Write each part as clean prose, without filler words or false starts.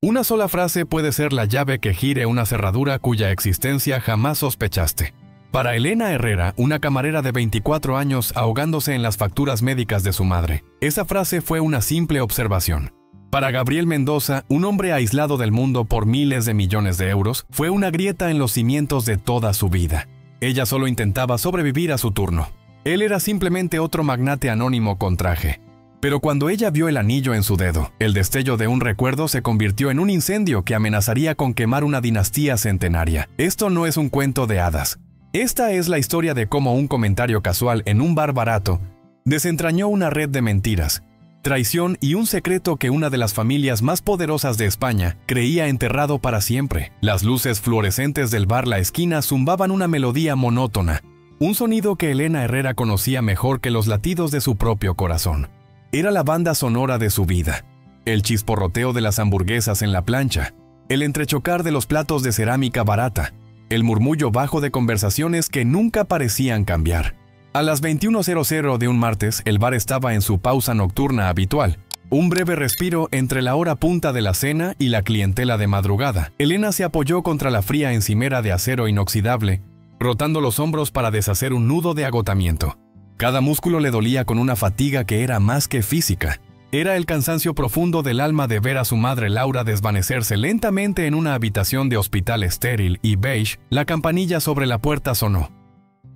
Una sola frase puede ser la llave que gire una cerradura cuya existencia jamás sospechaste. Para Elena Herrera, una camarera de 24 años ahogándose en las facturas médicas de su madre, esa frase fue una simple observación. Para Gabriel Mendoza, un hombre aislado del mundo por miles de millones de euros, fue una grieta en los cimientos de toda su vida. Ella solo intentaba sobrevivir a su turno. Él era simplemente otro magnate anónimo con traje. Pero cuando ella vio el anillo en su dedo, el destello de un recuerdo se convirtió en un incendio que amenazaría con quemar una dinastía centenaria. Esto no es un cuento de hadas. Esta es la historia de cómo un comentario casual en un bar barato desentrañó una red de mentiras, traición y un secreto que una de las familias más poderosas de España creía enterrado para siempre. Las luces fluorescentes del bar La Esquina zumbaban una melodía monótona, un sonido que Elena Herrera conocía mejor que los latidos de su propio corazón. Era la banda sonora de su vida. El chisporroteo de las hamburguesas en la plancha, el entrechocar de los platos de cerámica barata, el murmullo bajo de conversaciones que nunca parecían cambiar. A las 21:00 de un martes, el bar estaba en su pausa nocturna habitual. Un breve respiro entre la hora punta de la cena y la clientela de madrugada. Elena se apoyó contra la fría encimera de acero inoxidable, rotando los hombros para deshacer un nudo de agotamiento. Cada músculo le dolía con una fatiga que era más que física. Era el cansancio profundo del alma de ver a su madre Laura desvanecerse lentamente en una habitación de hospital estéril y beige. La campanilla sobre la puerta sonó,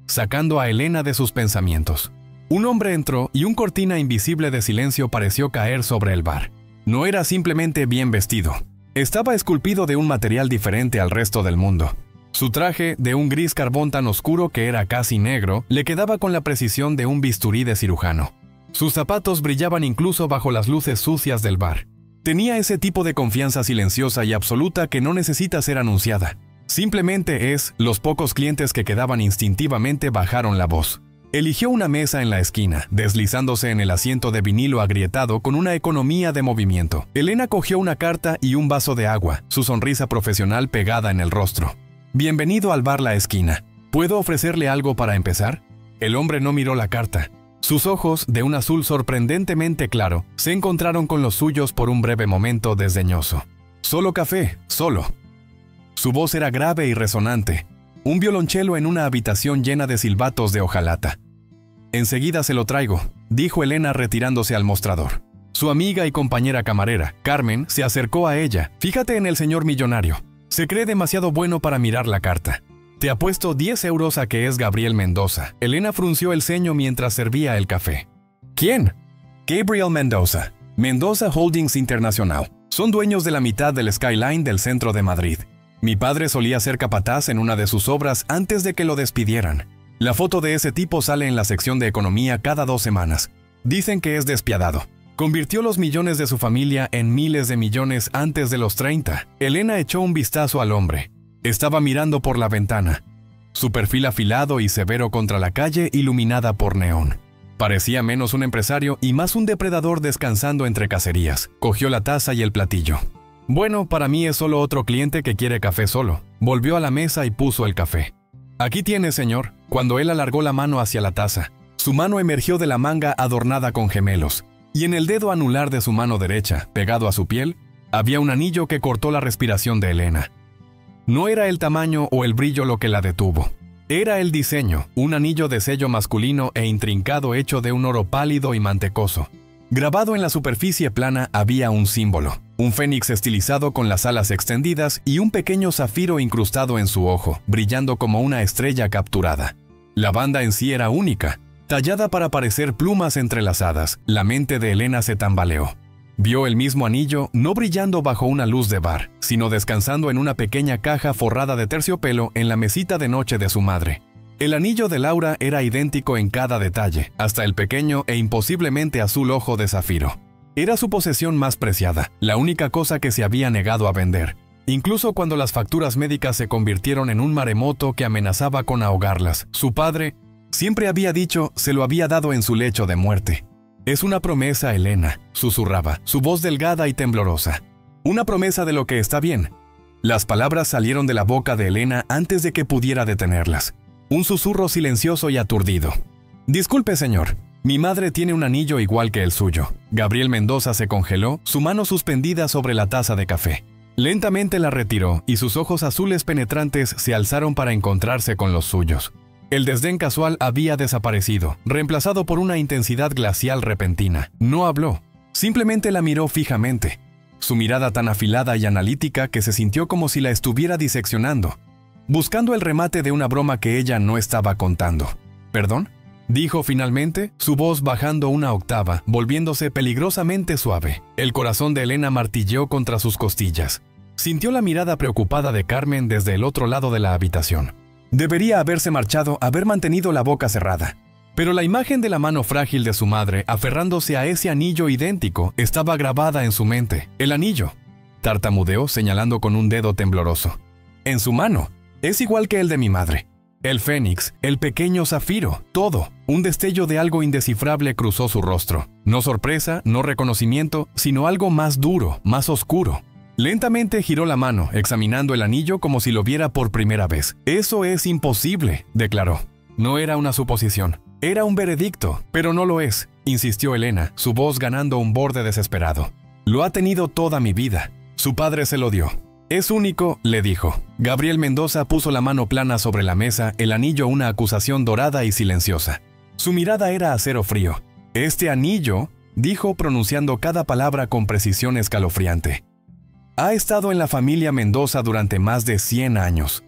sacando a Elena de sus pensamientos. Un hombre entró y un cortina invisible de silencio pareció caer sobre el bar. No era simplemente bien vestido. Estaba esculpido de un material diferente al resto del mundo. Su traje, de un gris carbón tan oscuro que era casi negro, le quedaba con la precisión de un bisturí de cirujano. Sus zapatos brillaban incluso bajo las luces sucias del bar. Tenía ese tipo de confianza silenciosa y absoluta que no necesita ser anunciada. Simplemente es, los pocos clientes que quedaban instintivamente bajaron la voz. Eligió una mesa en la esquina, deslizándose en el asiento de vinilo agrietado con una economía de movimiento. Elena cogió una carta y un vaso de agua, su sonrisa profesional pegada en el rostro. Bienvenido al bar La Esquina. ¿Puedo ofrecerle algo para empezar? El hombre no miró la carta. Sus ojos, de un azul sorprendentemente claro, se encontraron con los suyos por un breve momento desdeñoso. Solo café, solo. Su voz era grave y resonante, un violonchelo en una habitación llena de silbatos de hojalata. Enseguida se lo traigo, dijo Elena retirándose al mostrador. Su amiga y compañera camarera, Carmen, se acercó a ella. Fíjate en el señor millonario. Se cree demasiado bueno para mirar la carta. Te apuesto 10 euros a que es Gabriel Mendoza. Elena frunció el ceño mientras servía el café. ¿Quién? Gabriel Mendoza. Mendoza Holdings Internacional. Son dueños de la mitad del Skyline del centro de Madrid. Mi padre solía ser capataz en una de sus obras antes de que lo despidieran. La foto de ese tipo sale en la sección de economía cada 2 semanas. Dicen que es despiadado. Convirtió los millones de su familia en miles de millones antes de los 30. Elena echó un vistazo al hombre. Estaba mirando por la ventana, su perfil afilado y severo contra la calle iluminada por neón. Parecía menos un empresario y más un depredador descansando entre cacerías. Cogió la taza y el platillo. Bueno, para mí es solo otro cliente que quiere café solo. Volvió a la mesa y puso el café. Aquí tiene, señor. Cuando él alargó la mano hacia la taza, su mano emergió de la manga adornada con gemelos. Y en el dedo anular de su mano derecha, pegado a su piel, había un anillo que cortó la respiración de Elena. No era el tamaño o el brillo lo que la detuvo. Era el diseño, un anillo de sello masculino e intrincado hecho de un oro pálido y mantecoso. Grabado en la superficie plana había un símbolo, un fénix estilizado con las alas extendidas y un pequeño zafiro incrustado en su ojo, brillando como una estrella capturada. La banda en sí era única, tallada para parecer plumas entrelazadas. La mente de Elena se tambaleó. Vio el mismo anillo no brillando bajo una luz de bar, sino descansando en una pequeña caja forrada de terciopelo en la mesita de noche de su madre. El anillo de Laura era idéntico en cada detalle, hasta el pequeño e imposiblemente azul ojo de zafiro. Era su posesión más preciada, la única cosa que se había negado a vender, incluso cuando las facturas médicas se convirtieron en un maremoto que amenazaba con ahogarlas. Su padre, siempre había dicho, se lo había dado en su lecho de muerte. Es una promesa, Elena, susurraba, su voz delgada y temblorosa. Una promesa de lo que está bien. Las palabras salieron de la boca de Elena antes de que pudiera detenerlas. Un susurro silencioso y aturdido. Disculpe, señor. Mi madre tiene un anillo igual que el suyo. Gabriel Mendoza se congeló, su mano suspendida sobre la taza de café. Lentamente la retiró y sus ojos azules penetrantes se alzaron para encontrarse con los suyos. El desdén casual había desaparecido, reemplazado por una intensidad glacial repentina. No habló, simplemente la miró fijamente. Su mirada tan afilada y analítica que se sintió como si la estuviera diseccionando, buscando el remate de una broma que ella no estaba contando. ¿Perdón?, dijo finalmente, su voz bajando una octava, volviéndose peligrosamente suave. El corazón de Elena martilleó contra sus costillas. Sintió la mirada preocupada de Carmen desde el otro lado de la habitación. Debería haberse marchado, haber mantenido la boca cerrada. Pero la imagen de la mano frágil de su madre, aferrándose a ese anillo idéntico, estaba grabada en su mente. El anillo, tartamudeó señalando con un dedo tembloroso. En su mano, es igual que el de mi madre. El fénix, el pequeño zafiro, todo. Un destello de algo indescifrable cruzó su rostro. No sorpresa, no reconocimiento, sino algo más duro, más oscuro. Lentamente giró la mano, examinando el anillo como si lo viera por primera vez. «Eso es imposible», declaró. No era una suposición. Era un veredicto, pero no lo es, insistió Elena, su voz ganando un borde desesperado. Lo ha tenido toda mi vida. Su padre se lo dio. Es único, le dijo. Gabriel Mendoza puso la mano plana sobre la mesa, el anillo una acusación dorada y silenciosa. Su mirada era acero frío. Este anillo, dijo pronunciando cada palabra con precisión escalofriante, ha estado en la familia Mendoza durante más de 100 años.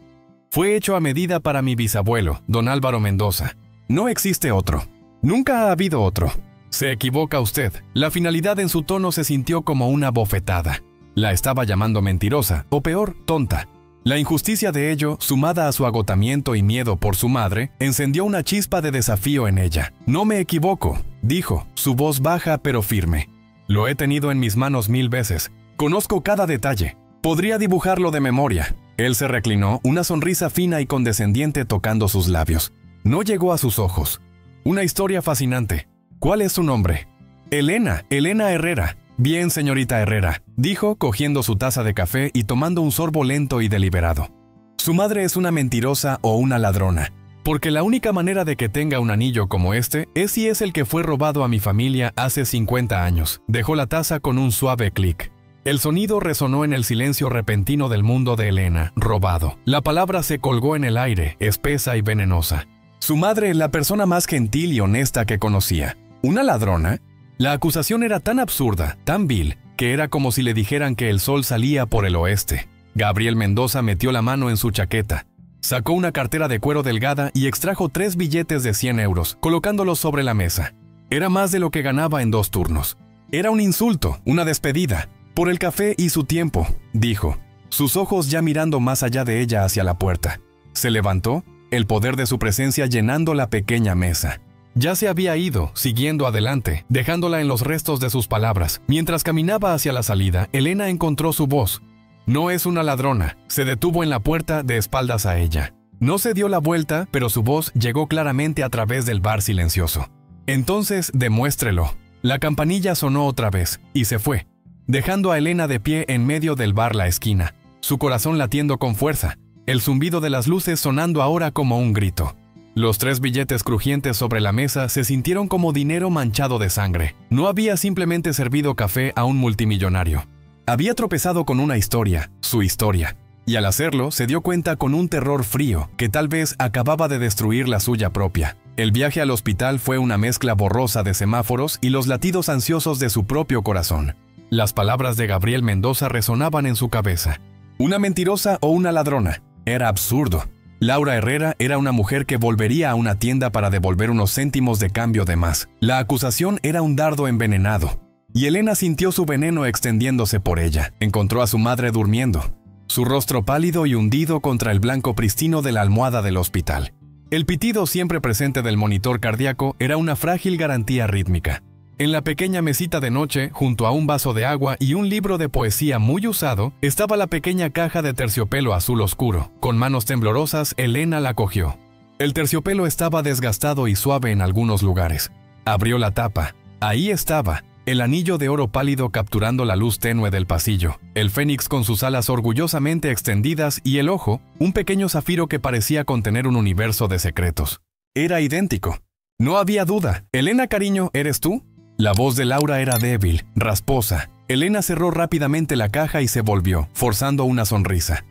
Fue hecho a medida para mi bisabuelo, don Álvaro Mendoza. No existe otro. Nunca ha habido otro. Se equivoca usted. La finalidad en su tono se sintió como una bofetada. La estaba llamando mentirosa, o peor, tonta. La injusticia de ello, sumada a su agotamiento y miedo por su madre, encendió una chispa de desafío en ella. No me equivoco, dijo, su voz baja pero firme. Lo he tenido en mis manos 1000 veces. Conozco cada detalle. Podría dibujarlo de memoria. Él se reclinó, una sonrisa fina y condescendiente tocando sus labios. No llegó a sus ojos. Una historia fascinante. ¿Cuál es su nombre? Elena Herrera. Bien, señorita Herrera, dijo, cogiendo su taza de café y tomando un sorbo lento y deliberado. Su madre es una mentirosa o una ladrona, porque la única manera de que tenga un anillo como este es si es el que fue robado a mi familia hace 50 años. Dejó la taza con un suave clic. El sonido resonó en el silencio repentino del mundo de Elena. Robado. La palabra se colgó en el aire, espesa y venenosa. Su madre, la persona más gentil y honesta que conocía. ¿Una ladrona? La acusación era tan absurda, tan vil, que era como si le dijeran que el sol salía por el oeste. Gabriel Mendoza metió la mano en su chaqueta. Sacó una cartera de cuero delgada y extrajo 3 billetes de 100 euros, colocándolos sobre la mesa. Era más de lo que ganaba en 2 turnos. Era un insulto, una despedida. Por el café y su tiempo, dijo, sus ojos ya mirando más allá de ella hacia la puerta. Se levantó, el poder de su presencia llenando la pequeña mesa. Ya se había ido, siguiendo adelante, dejándola en los restos de sus palabras. Mientras caminaba hacia la salida, Elena encontró su voz. No es una ladrona. Se detuvo en la puerta de espaldas a ella. No se dio la vuelta, pero su voz llegó claramente a través del bar silencioso. Entonces, demuéstrelo. La campanilla sonó otra vez, y se fue, dejando a Elena de pie en medio del bar La Esquina, su corazón latiendo con fuerza, el zumbido de las luces sonando ahora como un grito. Los 3 billetes crujientes sobre la mesa se sintieron como dinero manchado de sangre. No había simplemente servido café a un multimillonario. Había tropezado con una historia, su historia, y al hacerlo se dio cuenta con un terror frío que tal vez acababa de destruir la suya propia. El viaje al hospital fue una mezcla borrosa de semáforos y los latidos ansiosos de su propio corazón. Las palabras de Gabriel Mendoza resonaban en su cabeza. ¿Una mentirosa o una ladrona? Era absurdo. Laura Herrera era una mujer que volvería a una tienda para devolver unos céntimos de cambio de más. La acusación era un dardo envenenado. Y Elena sintió su veneno extendiéndose por ella. Encontró a su madre durmiendo, su rostro pálido y hundido contra el blanco pristino de la almohada del hospital. El pitido siempre presente del monitor cardíaco era una frágil garantía rítmica. En la pequeña mesita de noche, junto a un vaso de agua y un libro de poesía muy usado, estaba la pequeña caja de terciopelo azul oscuro. Con manos temblorosas, Elena la cogió. El terciopelo estaba desgastado y suave en algunos lugares. Abrió la tapa. Ahí estaba, el anillo de oro pálido capturando la luz tenue del pasillo, el fénix con sus alas orgullosamente extendidas y el ojo, un pequeño zafiro que parecía contener un universo de secretos. Era idéntico. No había duda. «Elena, cariño, ¿eres tú?» La voz de Laura era débil, rasposa. Elena cerró rápidamente la caja y se volvió, forzando una sonrisa.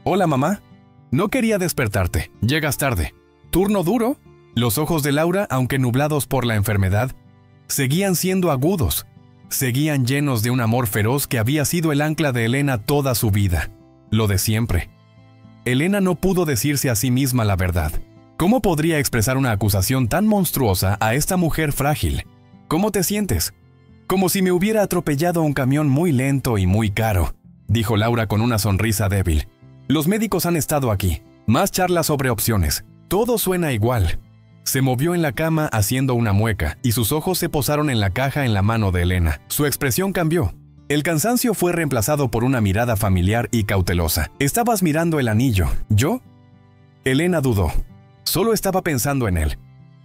«Hola, mamá. No quería despertarte. Llegas tarde. ¿Turno duro?» Los ojos de Laura, aunque nublados por la enfermedad, seguían siendo agudos. Seguían llenos de un amor feroz que había sido el ancla de Elena toda su vida. Lo de siempre. Elena no pudo decirse a sí misma la verdad. ¿Cómo podría expresar una acusación tan monstruosa a esta mujer frágil? «¿Cómo te sientes?» «Como si me hubiera atropellado un camión muy lento y muy caro», dijo Laura con una sonrisa débil. «Los médicos han estado aquí. Más charlas sobre opciones. Todo suena igual». Se movió en la cama haciendo una mueca y sus ojos se posaron en la caja en la mano de Elena. Su expresión cambió. El cansancio fue reemplazado por una mirada familiar y cautelosa. «¿Estabas mirando el anillo? ¿Yo?» Elena dudó. Solo estaba pensando en él.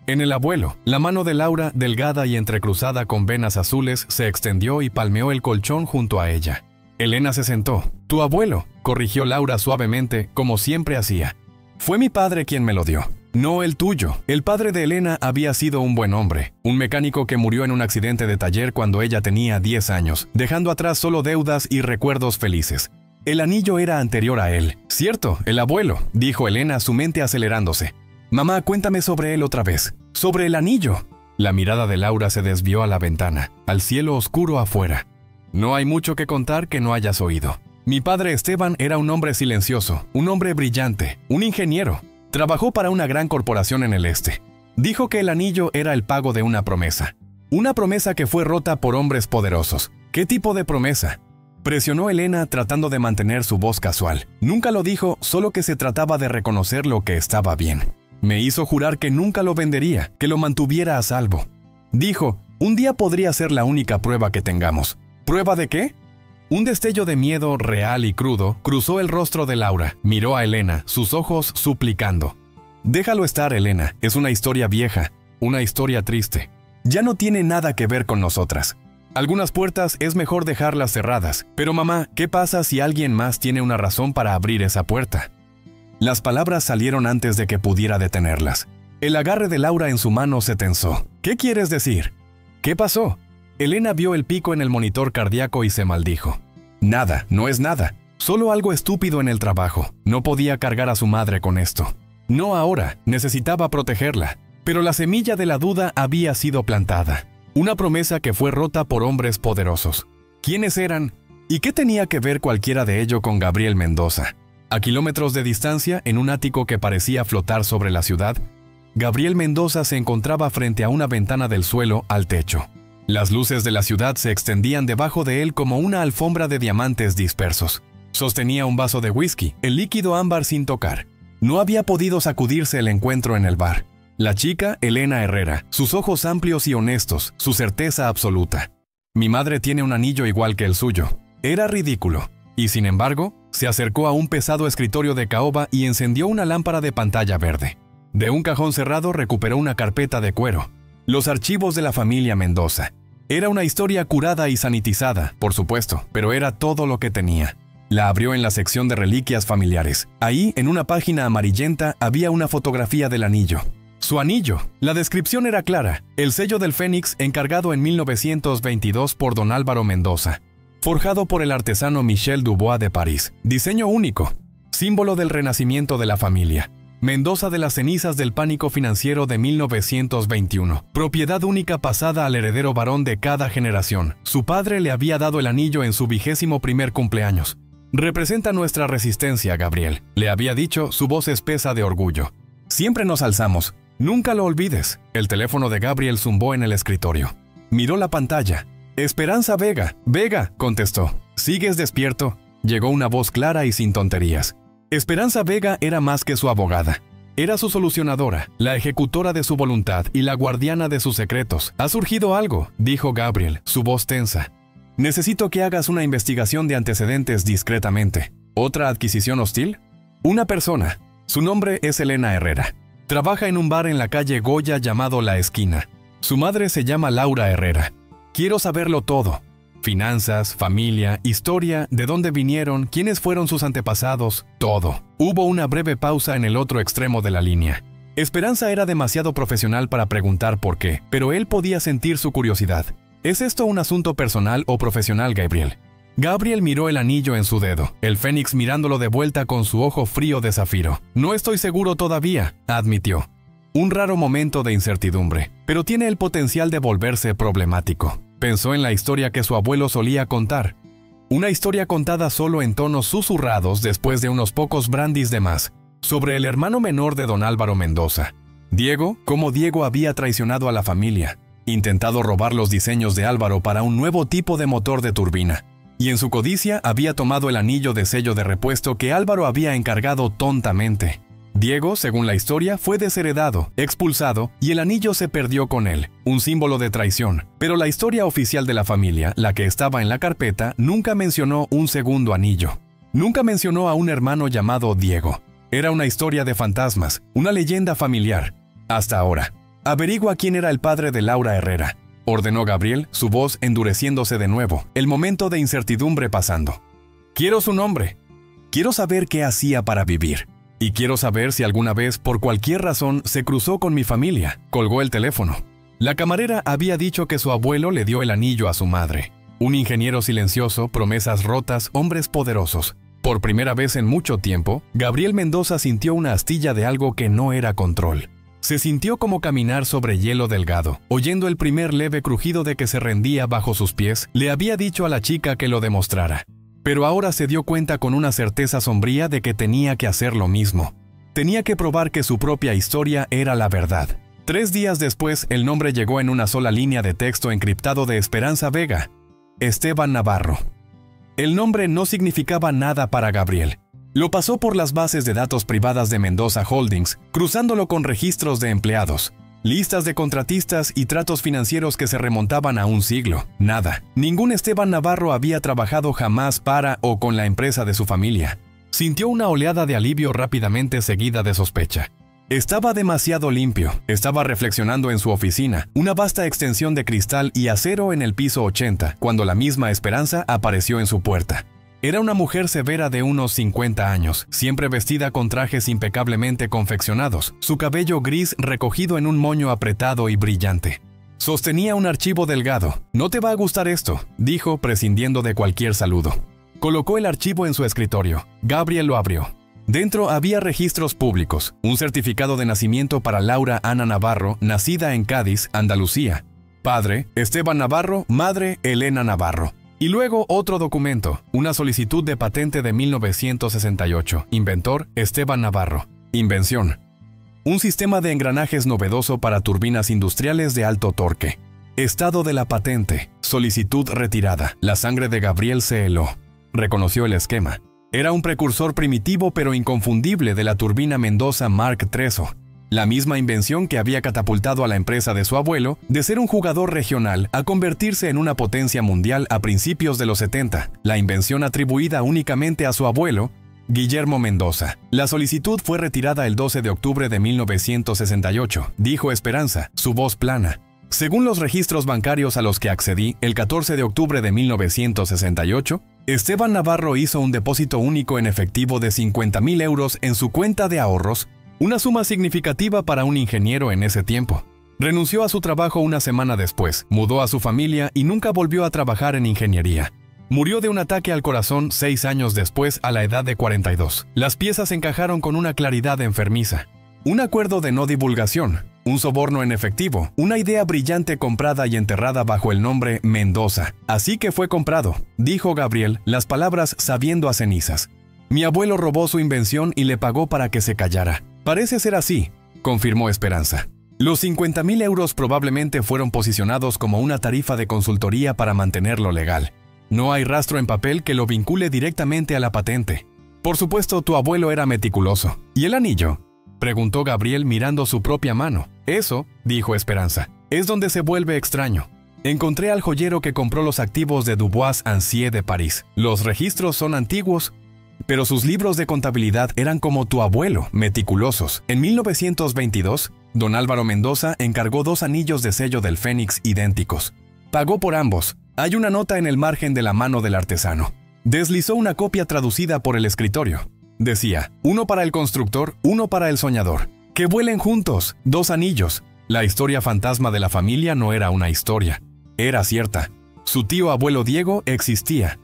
En el abuelo. La mano de Laura, delgada y entrecruzada con venas azules, se extendió y palmeó el colchón junto a ella. Elena se sentó. «Tu abuelo», corrigió Laura suavemente, como siempre hacía. «Fue mi padre quien me lo dio. No el tuyo». El padre de Elena había sido un buen hombre, un mecánico que murió en un accidente de taller cuando ella tenía 10 años, dejando atrás solo deudas y recuerdos felices. El anillo era anterior a él. «Cierto, el abuelo», dijo Elena, su mente acelerándose. «Mamá, cuéntame sobre él otra vez. ¡Sobre el anillo!» La mirada de Laura se desvió a la ventana, al cielo oscuro afuera. «No hay mucho que contar que no hayas oído. Mi padre Esteban era un hombre silencioso, un hombre brillante, un ingeniero. Trabajó para una gran corporación en el este. Dijo que el anillo era el pago de una promesa. Una promesa que fue rota por hombres poderosos. ¿Qué tipo de promesa?», presionó Elena tratando de mantener su voz casual. Nunca lo dijo, solo que se trataba de reconocer lo que estaba bien. «Me hizo jurar que nunca lo vendería, que lo mantuviera a salvo. Dijo, un día podría ser la única prueba que tengamos». «¿Prueba de qué?». Un destello de miedo real y crudo cruzó el rostro de Laura. Miró a Elena, sus ojos suplicando. «Déjalo estar, Elena. Es una historia vieja, una historia triste. Ya no tiene nada que ver con nosotras. Algunas puertas es mejor dejarlas cerradas. Pero mamá, ¿qué pasa si alguien más tiene una razón para abrir esa puerta?». Las palabras salieron antes de que pudiera detenerlas. El agarre de Laura en su mano se tensó. «¿Qué quieres decir? ¿Qué pasó?». Elena vio el pico en el monitor cardíaco y se maldijo. «Nada, no es nada. Solo algo estúpido en el trabajo. No podía cargar a su madre con esto. No ahora, necesitaba protegerla. Pero la semilla de la duda había sido plantada. Una promesa que fue rota por hombres poderosos. ¿Quiénes eran? ¿Y qué tenía que ver cualquiera de ello con Gabriel Mendoza? A kilómetros de distancia, en un ático que parecía flotar sobre la ciudad, Gabriel Mendoza se encontraba frente a una ventana del suelo al techo. Las luces de la ciudad se extendían debajo de él como una alfombra de diamantes dispersos. Sostenía un vaso de whisky, el líquido ámbar sin tocar. No había podido sacudirse el encuentro en el bar. La chica, Elena Herrera, sus ojos amplios y honestos, su certeza absoluta. «Mi madre tiene un anillo igual que el suyo». Era ridículo. Y sin embargo, se acercó a un pesado escritorio de caoba y encendió una lámpara de pantalla verde. De un cajón cerrado recuperó una carpeta de cuero. Los archivos de la familia Mendoza. Era una historia curada y sanitizada, por supuesto, pero era todo lo que tenía. La abrió en la sección de reliquias familiares. Ahí, en una página amarillenta, había una fotografía del anillo. Su anillo. La descripción era clara. El sello del Fénix, encargado en 1922 por don Álvaro Mendoza. Forjado por el artesano Michel Dubois de París. Diseño único. Símbolo del renacimiento de la familia. Mendoza de las cenizas del pánico financiero de 1921. Propiedad única pasada al heredero varón de cada generación. Su padre le había dado el anillo en su 21º cumpleaños. «Representa nuestra resistencia, Gabriel», le había dicho, su voz espesa de orgullo. «Siempre nos alzamos. Nunca lo olvides». El teléfono de Gabriel zumbó en el escritorio. Miró la pantalla. «Esperanza Vega». «Vega», contestó. «¿Sigues despierto?». Llegó una voz clara y sin tonterías. Esperanza Vega era más que su abogada. Era su solucionadora, la ejecutora de su voluntad y la guardiana de sus secretos. «Ha surgido algo», dijo Gabriel, su voz tensa. «Necesito que hagas una investigación de antecedentes discretamente». «¿Otra adquisición hostil?». «Una persona. Su nombre es Elena Herrera. Trabaja en un bar en la calle Goya llamado La Esquina. Su madre se llama Laura Herrera. Quiero saberlo todo. Finanzas, familia, historia, de dónde vinieron, quiénes fueron sus antepasados, todo». Hubo una breve pausa en el otro extremo de la línea. Esperanza era demasiado profesional para preguntar por qué, pero él podía sentir su curiosidad. ¿Es esto un asunto personal o profesional, Gabriel? Gabriel miró el anillo en su dedo, el Fénix mirándolo de vuelta con su ojo frío de zafiro. No estoy seguro todavía, admitió. Un raro momento de incertidumbre, pero tiene el potencial de volverse problemático. Pensó en la historia que su abuelo solía contar. Una historia contada solo en tonos susurrados después de unos pocos brandis de más, sobre el hermano menor de don Álvaro Mendoza. Diego, cómo Diego había traicionado a la familia, intentado robar los diseños de Álvaro para un nuevo tipo de motor de turbina, y en su codicia había tomado el anillo de sello de repuesto que Álvaro había encargado tontamente. Diego, según la historia, fue desheredado, expulsado, y el anillo se perdió con él, un símbolo de traición. Pero la historia oficial de la familia, la que estaba en la carpeta, nunca mencionó un segundo anillo. Nunca mencionó a un hermano llamado Diego. Era una historia de fantasmas, una leyenda familiar. Hasta ahora. Averigua quién era el padre de Laura Herrera, ordenó Gabriel, su voz endureciéndose de nuevo, el momento de incertidumbre pasando. Quiero su nombre. Quiero saber qué hacía para vivir. Y quiero saber si alguna vez, por cualquier razón, se cruzó con mi familia. Colgó el teléfono. La camarera había dicho que su abuelo le dio el anillo a su madre. Un ingeniero silencioso, promesas rotas, hombres poderosos. Por primera vez en mucho tiempo, Gabriel Mendoza sintió una astilla de algo que no era control. Se sintió como caminar sobre hielo delgado, oyendo el primer leve crujido de que se rendía bajo sus pies. Le había dicho a la chica que lo demostrara. Pero ahora se dio cuenta con una certeza sombría de que tenía que hacer lo mismo. Tenía que probar que su propia historia era la verdad. 3 días después, el nombre llegó en una sola línea de texto encriptado de Esperanza Vega. Esteban Navarro. El nombre no significaba nada para Gabriel. Lo pasó por las bases de datos privadas de Mendoza Holdings, cruzándolo con registros de empleados, listas de contratistas y tratos financieros que se remontaban a un siglo. Nada. Ningún Esteban Navarro había trabajado jamás para o con la empresa de su familia. Sintió una oleada de alivio rápidamente seguida de sospecha. Estaba demasiado limpio. Estaba reflexionando en su oficina, una vasta extensión de cristal y acero en el piso 80, cuando la misma Esperanza apareció en su puerta. Era una mujer severa de unos 50 años, siempre vestida con trajes impecablemente confeccionados, su cabello gris recogido en un moño apretado y brillante. Sostenía un archivo delgado. «No te va a gustar esto», dijo, prescindiendo de cualquier saludo. Colocó el archivo en su escritorio. Gabriel lo abrió. Dentro había registros públicos, un certificado de nacimiento para Laura Ana Navarro, nacida en Cádiz, Andalucía. Padre, Esteban Navarro, madre, Elena Navarro. Y luego otro documento, una solicitud de patente de 1968. Inventor, Esteban Navarro. Invención. Un sistema de engranajes novedoso para turbinas industriales de alto torque. Estado de la patente. Solicitud retirada. La sangre de Gabriel se heló. Reconoció el esquema. Era un precursor primitivo pero inconfundible de la turbina Mendoza Mark III. La misma invención que había catapultado a la empresa de su abuelo de ser un jugador regional a convertirse en una potencia mundial a principios de los 70. La invención atribuida únicamente a su abuelo, Guillermo Mendoza. La solicitud fue retirada el 12 de octubre de 1968, dijo Esperanza, su voz plana. Según los registros bancarios a los que accedí, el 14 de octubre de 1968, Esteban Navarro hizo un depósito único en efectivo de 50.000 euros en su cuenta de ahorros, una suma significativa para un ingeniero en ese tiempo. Renunció a su trabajo una semana después, mudó a su familia y nunca volvió a trabajar en ingeniería. Murió de un ataque al corazón 6 años después a la edad de 42. Las piezas encajaron con una claridad enfermiza. Un acuerdo de no divulgación, un soborno en efectivo, una idea brillante comprada y enterrada bajo el nombre Mendoza. Así que fue comprado, dijo Gabriel, las palabras sabiendo a cenizas. Mi abuelo robó su invención y le pagó para que se callara. Parece ser así, confirmó Esperanza. Los 50.000 euros probablemente fueron posicionados como una tarifa de consultoría para mantenerlo legal. No hay rastro en papel que lo vincule directamente a la patente. Por supuesto, tu abuelo era meticuloso. ¿Y el anillo?, preguntó Gabriel mirando su propia mano. Eso, dijo Esperanza, es donde se vuelve extraño. Encontré al joyero que compró los activos de Dubois Ancier de París. Los registros son antiguos, pero sus libros de contabilidad eran como tu abuelo, meticulosos. En 1922, don Álvaro Mendoza encargó 2 anillos de sello del Fénix idénticos. Pagó por ambos. Hay una nota en el margen de la mano del artesano. Deslizó una copia traducida por el escritorio. Decía, 1 para el constructor, 1 para el soñador. ¡Que vuelen juntos! 2 anillos. La historia fantasma de la familia no era una historia. Era cierta. Su tío abuelo Diego existía.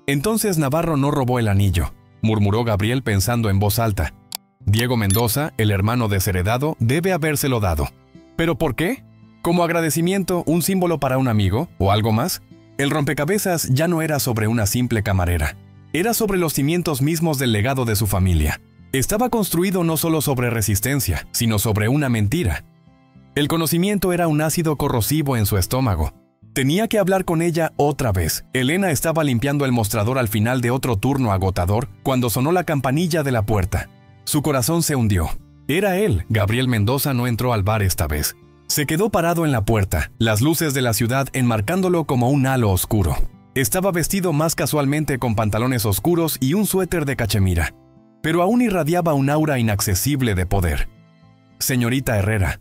Entonces Navarro no robó el anillo, murmuró Gabriel pensando en voz alta. Diego Mendoza, el hermano desheredado, debe habérselo dado. ¿Pero por qué? ¿Como agradecimiento, un símbolo para un amigo o algo más? El rompecabezas ya no era sobre una simple camarera. Era sobre los cimientos mismos del legado de su familia. Estaba construido no solo sobre resistencia, sino sobre una mentira. El conocimiento era un ácido corrosivo en su estómago. Tenía que hablar con ella otra vez. Elena estaba limpiando el mostrador al final de otro turno agotador cuando sonó la campanilla de la puerta. Su corazón se hundió. Era él. Gabriel Mendoza no entró al bar esta vez. Se quedó parado en la puerta, las luces de la ciudad enmarcándolo como un halo oscuro. Estaba vestido más casualmente con pantalones oscuros y un suéter de cachemira, pero aún irradiaba un aura inaccesible de poder. «Señorita Herrera»,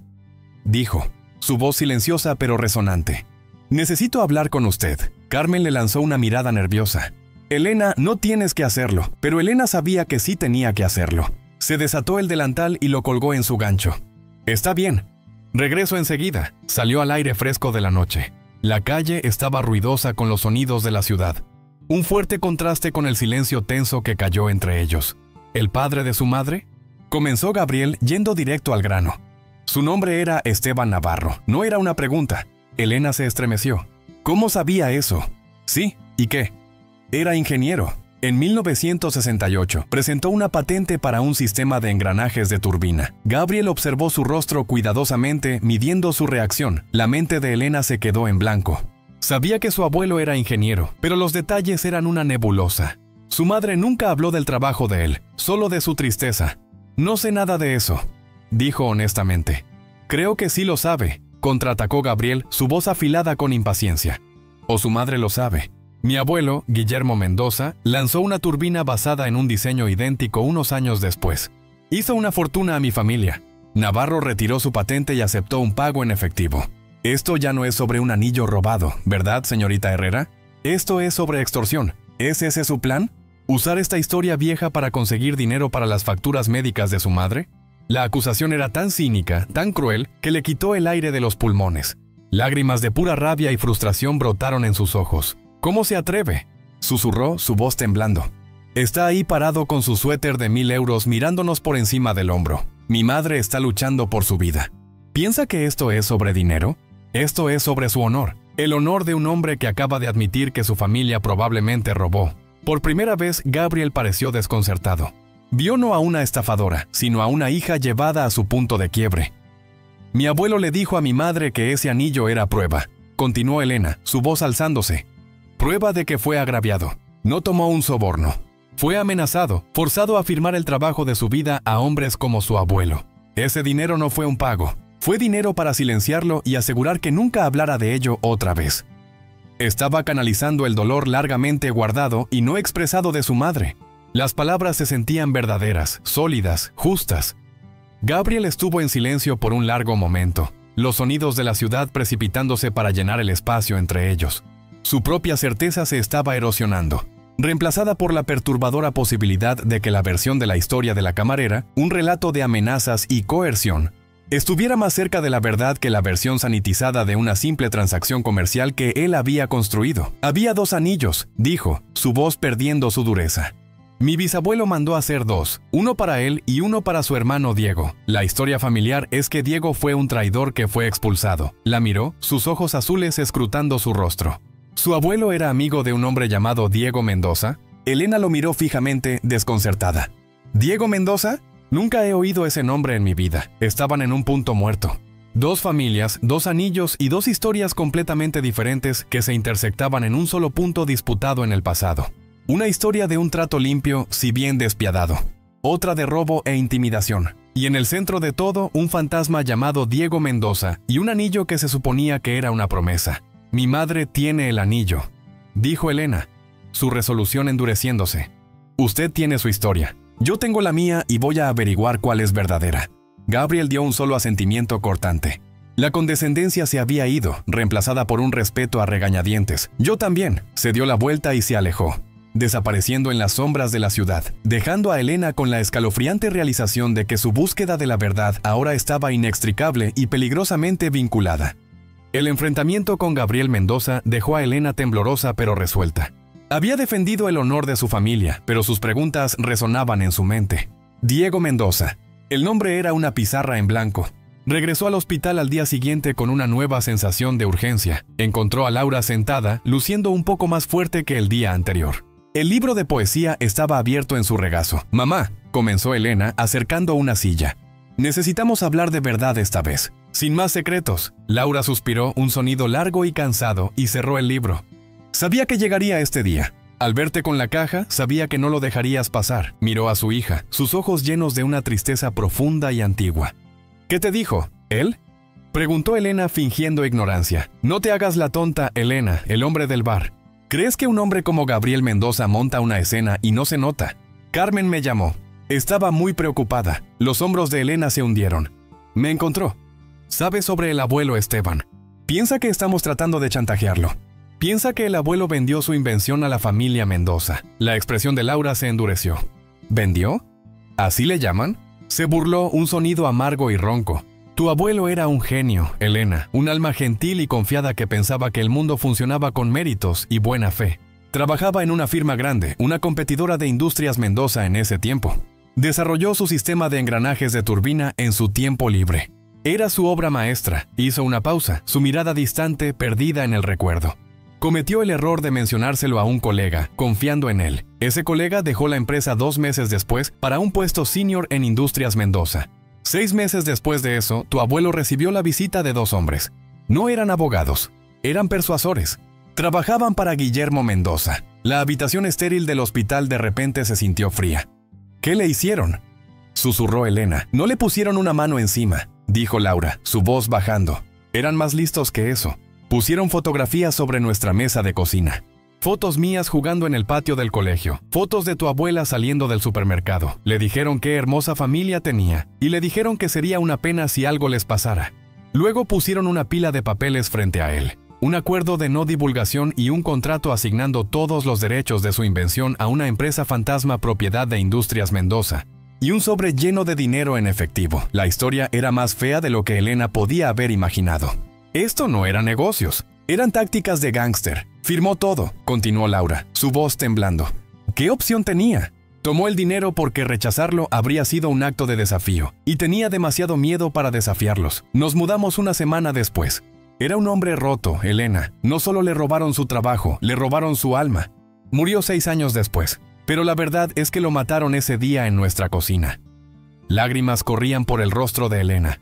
dijo, su voz silenciosa pero resonante. «Necesito hablar con usted». Carmen le lanzó una mirada nerviosa. «Elena, no tienes que hacerlo», pero Elena sabía que sí tenía que hacerlo. Se desató el delantal y lo colgó en su gancho. «Está bien. Regreso enseguida». Salió al aire fresco de la noche. La calle estaba ruidosa con los sonidos de la ciudad. Un fuerte contraste con el silencio tenso que cayó entre ellos. ¿El padre de su madre? Comenzó Gabriel yendo directo al grano. Su nombre era Esteban Navarro. No era una pregunta. Elena se estremeció. ¿Cómo sabía eso? Sí, ¿y qué? Era ingeniero. En 1968 presentó una patente para un sistema de engranajes de turbina. Gabriel observó su rostro cuidadosamente, midiendo su reacción. La mente de Elena se quedó en blanco. Sabía que su abuelo era ingeniero, pero los detalles eran una nebulosa. Su madre nunca habló del trabajo de él, solo de su tristeza. «No sé nada de eso», dijo honestamente. «Creo que sí lo sabe», contraatacó Gabriel, su voz afilada con impaciencia. «O su madre lo sabe». Mi abuelo, Guillermo Mendoza, lanzó una turbina basada en un diseño idéntico unos años después. Hizo una fortuna a mi familia. Navarro retiró su patente y aceptó un pago en efectivo. Esto ya no es sobre un anillo robado, ¿verdad, señorita Herrera? Esto es sobre extorsión. ¿Es ese su plan? ¿Usar esta historia vieja para conseguir dinero para las facturas médicas de su madre? La acusación era tan cínica, tan cruel, que le quitó el aire de los pulmones. Lágrimas de pura rabia y frustración brotaron en sus ojos. «¿Cómo se atreve?», susurró, su voz temblando. «Está ahí parado con su suéter de 1000 euros mirándonos por encima del hombro. Mi madre está luchando por su vida. ¿Piensa que esto es sobre dinero? Esto es sobre su honor. El honor de un hombre que acaba de admitir que su familia probablemente robó». Por primera vez, Gabriel pareció desconcertado. Vio no a una estafadora, sino a una hija llevada a su punto de quiebre. «Mi abuelo le dijo a mi madre que ese anillo era prueba», continuó Elena, su voz alzándose. «Prueba de que fue agraviado. No tomó un soborno. Fue amenazado, forzado a firmar el trabajo de su vida a hombres como su abuelo. Ese dinero no fue un pago. Fue dinero para silenciarlo y asegurar que nunca hablara de ello otra vez. Estaba canalizando el dolor largamente guardado y no expresado de su madre. Las palabras se sentían verdaderas, sólidas, justas». Gabriel estuvo en silencio por un largo momento, los sonidos de la ciudad precipitándose para llenar el espacio entre ellos. Su propia certeza se estaba erosionando, reemplazada por la perturbadora posibilidad de que la versión de la historia de la camarera, un relato de amenazas y coerción, estuviera más cerca de la verdad que la versión sanitizada de una simple transacción comercial que él había construido. «Había 2 anillos», dijo, su voz perdiendo su dureza. «Mi bisabuelo mandó hacer 2, uno para él y uno para su hermano Diego. La historia familiar es que Diego fue un traidor que fue expulsado». La miró, sus ojos azules escrutando su rostro. ¿Su abuelo era amigo de un hombre llamado Diego Mendoza? Elena lo miró fijamente, desconcertada. ¿Diego Mendoza? Nunca he oído ese nombre en mi vida. Estaban en un punto muerto. 2 familias, 2 anillos y 2 historias completamente diferentes que se intersectaban en un solo punto disputado en el pasado. Una historia de un trato limpio, si bien despiadado. Otra de robo e intimidación. Y en el centro de todo, un fantasma llamado Diego Mendoza y un anillo que se suponía que era una promesa. «Mi madre tiene el anillo», dijo Elena, su resolución endureciéndose. «Usted tiene su historia. Yo tengo la mía y voy a averiguar cuál es verdadera». Gabriel dio un solo asentimiento cortante. La condescendencia se había ido, reemplazada por un respeto a regañadientes. «Yo también», se dio la vuelta y se alejó, desapareciendo en las sombras de la ciudad, dejando a Elena con la escalofriante realización de que su búsqueda de la verdad ahora estaba inextricable y peligrosamente vinculada. El enfrentamiento con Gabriel Mendoza dejó a Elena temblorosa pero resuelta. Había defendido el honor de su familia, pero sus preguntas resonaban en su mente. Diego Mendoza. El nombre era una pizarra en blanco. Regresó al hospital al día siguiente con una nueva sensación de urgencia. Encontró a Laura sentada, luciendo un poco más fuerte que el día anterior. El libro de poesía estaba abierto en su regazo. «Mamá», comenzó Elena, acercando una silla. «Necesitamos hablar de verdad esta vez. Sin más secretos». Laura suspiró un sonido largo y cansado y cerró el libro. «Sabía que llegaría este día. Al verte con la caja, sabía que no lo dejarías pasar». Miró a su hija, sus ojos llenos de una tristeza profunda y antigua. «¿Qué te dijo? ¿Él?», preguntó Elena fingiendo ignorancia. «No te hagas la tonta, Elena, el hombre del bar. ¿Crees que un hombre como Gabriel Mendoza monta una escena y no se nota? Carmen me llamó. Estaba muy preocupada. Los hombros de Elena se hundieron. Me encontró. Sabe sobre el abuelo Esteban. Piensa que estamos tratando de chantajearlo. Piensa que el abuelo vendió su invención a la familia Mendoza». La expresión de Laura se endureció. «¿Vendió? ¿Así le llaman?». Se burló un sonido amargo y ronco. «Tu abuelo era un genio, Elena, un alma gentil y confiada que pensaba que el mundo funcionaba con méritos y buena fe. Trabajaba en una firma grande, una competidora de Industrias Mendoza en ese tiempo. Desarrolló su sistema de engranajes de turbina en su tiempo libre. Era su obra maestra». Hizo una pausa, su mirada distante, perdida en el recuerdo. Cometió el error de mencionárselo a un colega, confiando en él. Ese colega dejó la empresa 2 meses después para un puesto senior en Industrias Mendoza. 6 meses después de eso, tu abuelo recibió la visita de 2 hombres. No eran abogados, eran persuasores. Trabajaban para Guillermo Mendoza. La habitación estéril del hospital de repente se sintió fría. «¿Qué le hicieron?», susurró Elena. «No le pusieron una mano encima», dijo Laura, su voz bajando. «Eran más listos que eso. Pusieron fotografías sobre nuestra mesa de cocina. Fotos mías jugando en el patio del colegio. Fotos de tu abuela saliendo del supermercado. Le dijeron qué hermosa familia tenía. Y le dijeron que sería una pena si algo les pasara. Luego pusieron una pila de papeles frente a él. Un acuerdo de no divulgación y un contrato asignando todos los derechos de su invención a una empresa fantasma propiedad de Industrias Mendoza. Y un sobre lleno de dinero en efectivo. La historia era más fea de lo que Elena podía haber imaginado. Esto no eran negocios, eran tácticas de gángster. Firmó todo», continuó Laura, su voz temblando. «¿Qué opción tenía? Tomó el dinero porque rechazarlo habría sido un acto de desafío, y tenía demasiado miedo para desafiarlos. Nos mudamos una semana después. Era un hombre roto, Elena. No solo le robaron su trabajo, le robaron su alma. Murió 6 años después, pero la verdad es que lo mataron ese día en nuestra cocina». Lágrimas corrían por el rostro de Elena.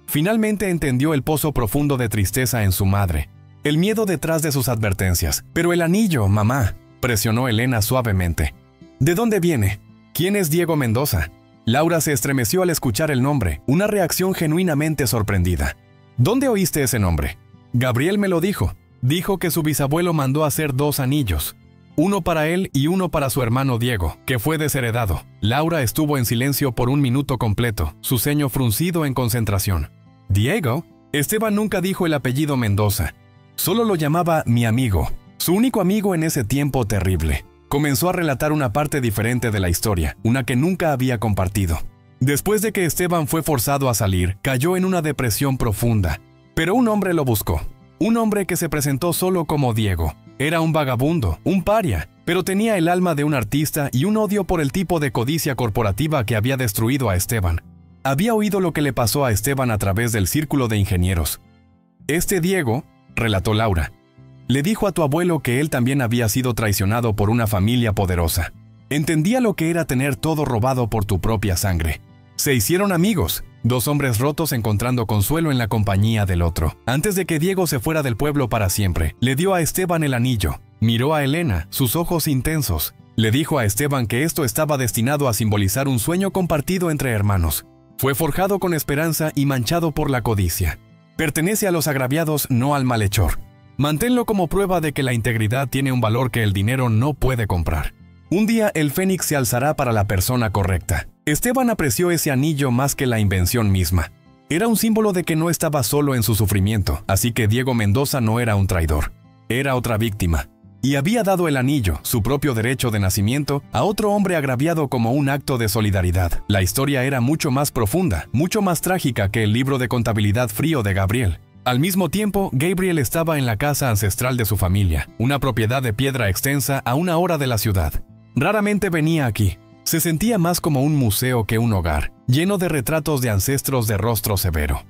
Finalmente entendió el pozo profundo de tristeza en su madre, el miedo detrás de sus advertencias. «Pero el anillo, mamá», presionó Elena suavemente. «¿De dónde viene? ¿Quién es Diego Mendoza?». Laura se estremeció al escuchar el nombre, una reacción genuinamente sorprendida. «¿Dónde oíste ese nombre?». «Gabriel me lo dijo. Dijo que su bisabuelo mandó hacer 2 anillos. Uno para él y uno para su hermano Diego, que fue desheredado». Laura estuvo en silencio por 1 minuto completo, su ceño fruncido en concentración. «¿Diego?». Esteban nunca dijo el apellido Mendoza. Solo lo llamaba mi amigo, su único amigo en ese tiempo terrible. Comenzó a relatar una parte diferente de la historia, una que nunca había compartido. Después de que Esteban fue forzado a salir, cayó en una depresión profunda. Pero un hombre lo buscó. Un hombre que se presentó solo como Diego. Era un vagabundo, un paria, pero tenía el alma de un artista y un odio por el tipo de codicia corporativa que había destruido a Esteban. Había oído lo que le pasó a Esteban a través del círculo de ingenieros. «Este Diego», relató Laura, «le dijo a tu abuelo que él también había sido traicionado por una familia poderosa. Entendía lo que era tener todo robado por tu propia sangre. Se hicieron amigos, 2 hombres rotos encontrando consuelo en la compañía del otro. Antes de que Diego se fuera del pueblo para siempre, le dio a Esteban el anillo. Miró a Elena, sus ojos intensos. Le dijo a Esteban que esto estaba destinado a simbolizar un sueño compartido entre hermanos. Fue forjado con esperanza y manchado por la codicia. Pertenece a los agraviados, no al malhechor. Manténlo como prueba de que la integridad tiene un valor que el dinero no puede comprar. Un día el fénix se alzará para la persona correcta». Esteban apreció ese anillo más que la invención misma. Era un símbolo de que no estaba solo en su sufrimiento, así que Diego Mendoza no era un traidor. Era otra víctima. Y había dado el anillo, su propio derecho de nacimiento, a otro hombre agraviado como un acto de solidaridad. La historia era mucho más profunda, mucho más trágica que el libro de contabilidad frío de Gabriel. Al mismo tiempo, Gabriel estaba en la casa ancestral de su familia, una propiedad de piedra extensa a 1 hora de la ciudad. Raramente venía aquí. Se sentía más como un museo que un hogar, lleno de retratos de ancestros de rostro severo.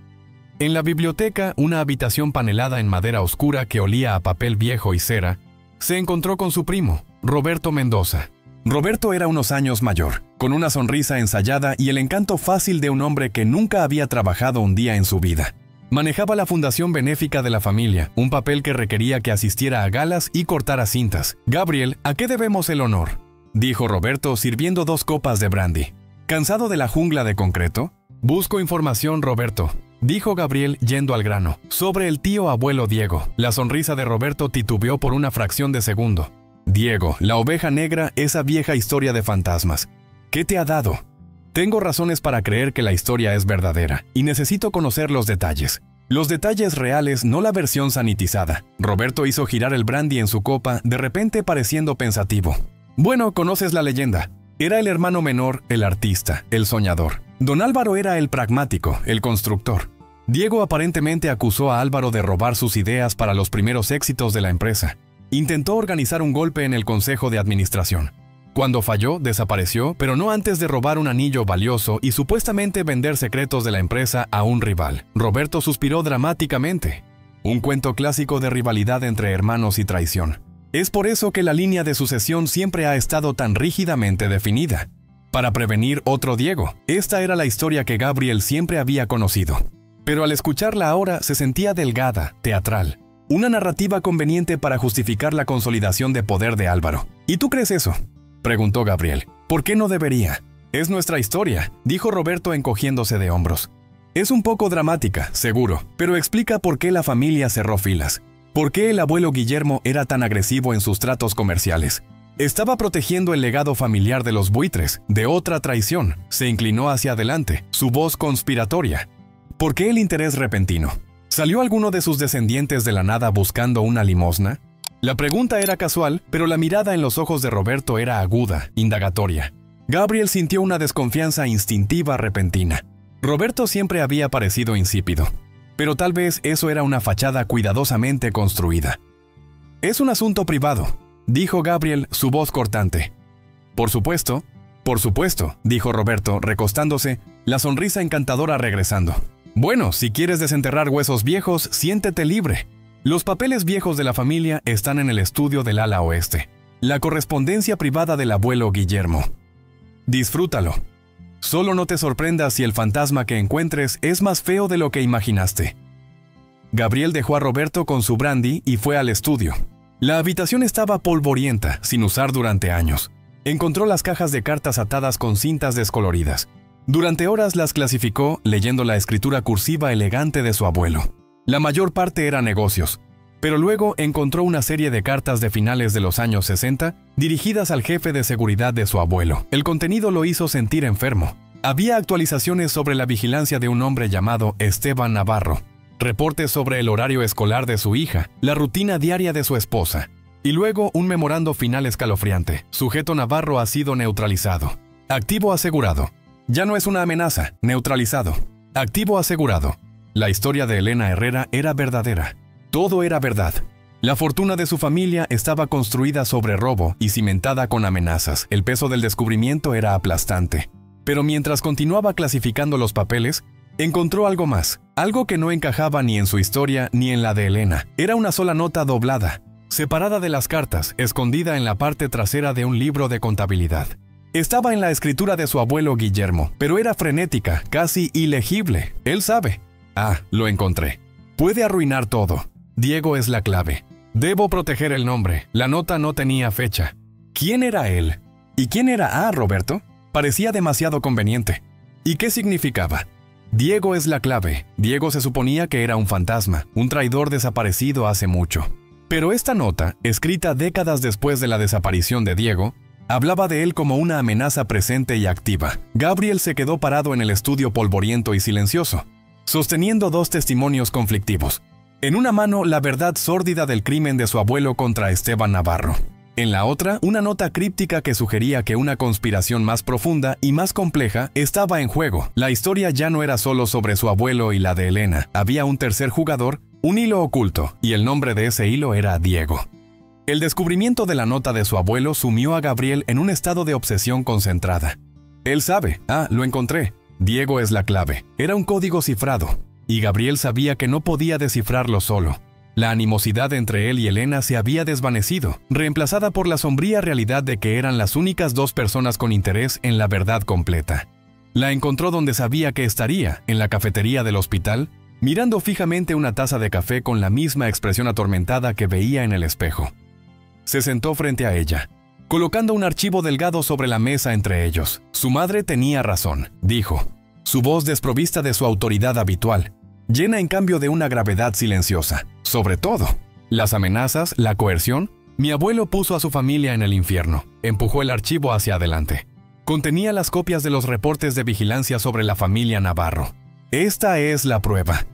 En la biblioteca, una habitación panelada en madera oscura que olía a papel viejo y cera, se encontró con su primo, Roberto Mendoza. Roberto era unos años mayor, con una sonrisa ensayada y el encanto fácil de un hombre que nunca había trabajado un día en su vida. Manejaba la fundación benéfica de la familia, un papel que requería que asistiera a galas y cortara cintas. «Gabriel, ¿a qué debemos el honor?», dijo Roberto sirviendo 2 copas de brandy. ¿Cansado de la jungla de concreto? «Busco información, Roberto», dijo Gabriel yendo al grano, sobre el tío abuelo Diego. La sonrisa de Roberto titubeó por una fracción de segundo. «Diego, la oveja negra, esa vieja historia de fantasmas. ¿Qué te ha dado?» «Tengo razones para creer que la historia es verdadera, y necesito conocer los detalles. Los detalles reales, no la versión sanitizada». Roberto hizo girar el brandy en su copa, de repente pareciendo pensativo. «Bueno, conoces la leyenda. Era el hermano menor, el artista, el soñador. Don Álvaro era el pragmático, el constructor. Diego aparentemente acusó a Álvaro de robar sus ideas para los primeros éxitos de la empresa. Intentó organizar un golpe en el consejo de administración. Cuando falló, desapareció, pero no antes de robar un anillo valioso y supuestamente vender secretos de la empresa a un rival». Roberto suspiró dramáticamente. Un cuento clásico de rivalidad entre hermanos y traición. Es por eso que la línea de sucesión siempre ha estado tan rígidamente definida. Para prevenir otro Diego. Esta era la historia que Gabriel siempre había conocido. Pero al escucharla ahora se sentía delgada, teatral. Una narrativa conveniente para justificar la consolidación de poder de Álvaro. ¿Y tú crees eso?, preguntó Gabriel. «¿Por qué no debería? Es nuestra historia», dijo Roberto encogiéndose de hombros. «Es un poco dramática, seguro, pero explica por qué la familia cerró filas. ¿Por qué el abuelo Guillermo era tan agresivo en sus tratos comerciales? Estaba protegiendo el legado familiar de los buitres, de otra traición». Se inclinó hacia adelante, su voz conspiratoria. «¿Por qué el interés repentino? ¿Salió alguno de sus descendientes de la nada buscando una limosna?». La pregunta era casual, pero la mirada en los ojos de Roberto era aguda, indagatoria. Gabriel sintió una desconfianza instintiva repentina. Roberto siempre había parecido insípido, pero tal vez eso era una fachada cuidadosamente construida. «Es un asunto privado», dijo Gabriel, su voz cortante. Por supuesto», dijo Roberto, recostándose, la sonrisa encantadora regresando. «Bueno, si quieres desenterrar huesos viejos, siéntete libre. Los papeles viejos de la familia están en el estudio del ala oeste. La correspondencia privada del abuelo Guillermo. Disfrútalo. Solo no te sorprendas si el fantasma que encuentres es más feo de lo que imaginaste». Gabriel dejó a Roberto con su brandy y fue al estudio. La habitación estaba polvorienta, sin usar durante años. Encontró las cajas de cartas atadas con cintas descoloridas. Durante horas las clasificó, leyendo la escritura cursiva elegante de su abuelo. La mayor parte eran negocios, pero luego encontró una serie de cartas de finales de los años 60 dirigidas al jefe de seguridad de su abuelo. El contenido lo hizo sentir enfermo. Había actualizaciones sobre la vigilancia de un hombre llamado Esteban Navarro, reportes sobre el horario escolar de su hija, la rutina diaria de su esposa, y luego un memorando final escalofriante. Sujeto Navarro ha sido neutralizado. Activo asegurado. Ya no es una amenaza. Neutralizado. Activo asegurado. La historia de Elena Herrera era verdadera. Todo era verdad. La fortuna de su familia estaba construida sobre robo y cimentada con amenazas. El peso del descubrimiento era aplastante. Pero mientras continuaba clasificando los papeles, encontró algo más. Algo que no encajaba ni en su historia ni en la de Elena. Era una sola nota doblada, separada de las cartas, escondida en la parte trasera de un libro de contabilidad. Estaba en la escritura de su abuelo Guillermo, pero era frenética, casi ilegible. Él sabe. «Ah, lo encontré. Puede arruinar todo. Diego es la clave. Debo proteger el nombre». La nota no tenía fecha. ¿Quién era él? ¿Y quién era Roberto? Parecía demasiado conveniente. ¿Y qué significaba? Diego es la clave. Diego se suponía que era un fantasma, un traidor desaparecido hace mucho. Pero esta nota, escrita décadas después de la desaparición de Diego, hablaba de él como una amenaza presente y activa. Gabriel se quedó parado en el estudio polvoriento y silencioso, sosteniendo 2 testimonios conflictivos. En una mano, la verdad sórdida del crimen de su abuelo contra Esteban Navarro. En la otra, una nota críptica que sugería que una conspiración más profunda y más compleja estaba en juego. La historia ya no era solo sobre su abuelo y la de Elena. Había un tercer jugador, un hilo oculto, y el nombre de ese hilo era Diego. El descubrimiento de la nota de su abuelo sumió a Gabriel en un estado de obsesión concentrada. Él sabe, lo encontré. Diego es la clave. Era un código cifrado, y Gabriel sabía que no podía descifrarlo solo. La animosidad entre él y Elena se había desvanecido, reemplazada por la sombría realidad de que eran las únicas dos personas con interés en la verdad completa. La encontró donde sabía que estaría, en la cafetería del hospital, mirando fijamente una taza de café con la misma expresión atormentada que veía en el espejo. Se sentó frente a ella, colocando un archivo delgado sobre la mesa entre ellos. Su madre tenía razón, dijo, su voz desprovista de su autoridad habitual, llena en cambio de una gravedad silenciosa. Sobre todo, las amenazas, la coerción. Mi abuelo puso a su familia en el infierno. Empujó el archivo hacia adelante. Contenía las copias de los reportes de vigilancia sobre la familia Navarro. Esta es la prueba.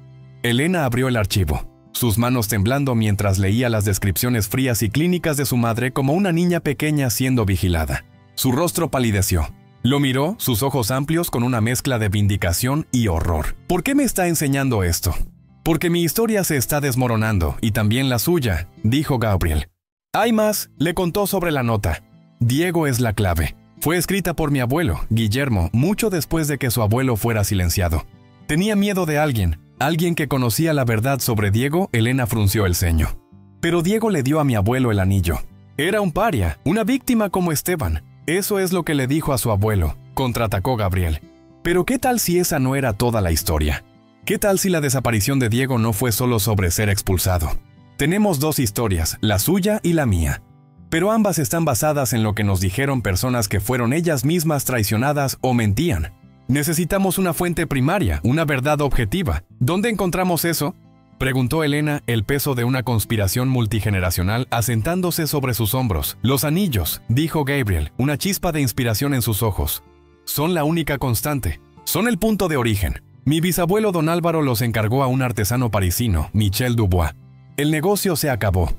Elena abrió el archivo, sus manos temblando mientras leía las descripciones frías y clínicas de su madre como una niña pequeña siendo vigilada. Su rostro palideció. Lo miró, sus ojos amplios con una mezcla de vindicación y horror. ¿Por qué me está enseñando esto? Porque mi historia se está desmoronando, y también la suya, dijo Gabriel. Hay más, le contó sobre la nota. Diego es la clave. Fue escrita por mi abuelo, Guillermo, mucho después de que su abuelo fuera silenciado. Tenía miedo de alguien que conocía la verdad sobre Diego. Elena frunció el ceño. Pero Diego le dio a mi abuelo el anillo. Era un paria, una víctima como Esteban. Eso es lo que le dijo a su abuelo, contraatacó Gabriel. Pero ¿qué tal si esa no era toda la historia? ¿Qué tal si la desaparición de Diego no fue solo sobre ser expulsado? Tenemos dos historias, la suya y la mía. Pero ambas están basadas en lo que nos dijeron personas que fueron ellas mismas traicionadas o mentían. Necesitamos una fuente primaria, una verdad objetiva. ¿Dónde encontramos eso?, preguntó Elena, el peso de una conspiración multigeneracional asentándose sobre sus hombros. Los anillos, dijo Gabriel, una chispa de inspiración en sus ojos. Son la única constante. Son el punto de origen. Mi bisabuelo don Álvaro los encargó a un artesano parisino, Michel Dubois. El negocio se acabó.